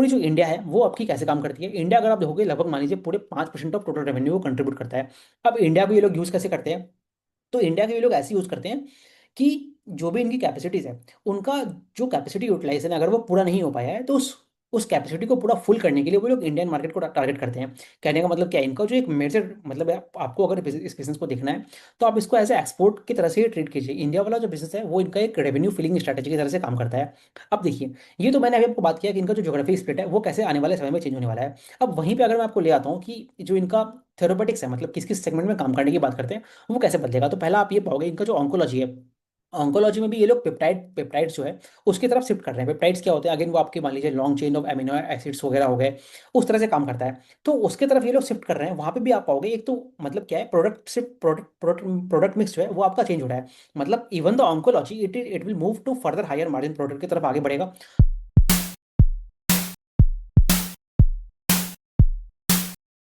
पूरी जो इंडिया है वो आपकी कैसे काम करती है। इंडिया अगर आप देखोगे लगभग मान लीजिए पूरे 5% ऑफ टोटल रेवेन्यू वो कंट्रीब्यूट करता है। अब इंडिया को ये लोग यूज़ कैसे करते हैं, तो इंडिया के ये लोग ऐसे यूज़ करते हैं कि जो भी इनकी कैपेसिटीज़ है, उनका जो कैपेसिटी यूटिलाइजेशन अगर वो पूरा नहीं हो पाया है तो उस कैपेसिटी को पूरा फुल करने के लिए वो लोग इंडियन मार्केट को टारगेट करते हैं। कहने का मतलब क्या है, इनका जो एक मेजर मतलब है, आपको अगर इस बिजनेस को देखना है तो आप इसको एज ए एक्सपोर्ट की तरह से ही ट्रीट कीजिए। इंडिया वाला जो बिजनेस है वो इनका एक रेवेन्यू फिलिंग स्ट्रैटेजी की तरह से काम करता है। अब देखिए, ये तो मैंने अभी आपको बात किया कि इनका जो ज्योग्राफी स्प्लिट है वो कैसे आने वाले समय में चेंज होने वाला है। अब वहीं पे अगर मैं आपको ले आता हूँ कि जो इनका थेरोपेटिक्स है, मतलब किस किस सेगमेंट में काम करने की बात करते हैं, वो कैसे बदलेगा। तो पहला आप ये पाओगे इनका जो ऑन्कोलॉजी है, ऑन्कोलॉजी में भी ये लोग पेप्टाइड्स जो है उसकी तरफ शिफ्ट कर रहे हैं। पेप्टाइड्स क्या होते हैं, अगेन वो आपके मान लीजिए long chain of amino acids वगैरह हो गए, उस तरह से काम करता है। तो उसके तरफ ये लोग शिफ्ट कर रहे हैं, वहां पे भी आप पाओगे एक तो मतलब क्या है, प्रोडक्ट से प्रोडक्ट मिक्स जो है वो आपका चेंज हो रहा है। मतलब even the oncology it will move to further higher margin product की तरफ आगे बढ़ेगा।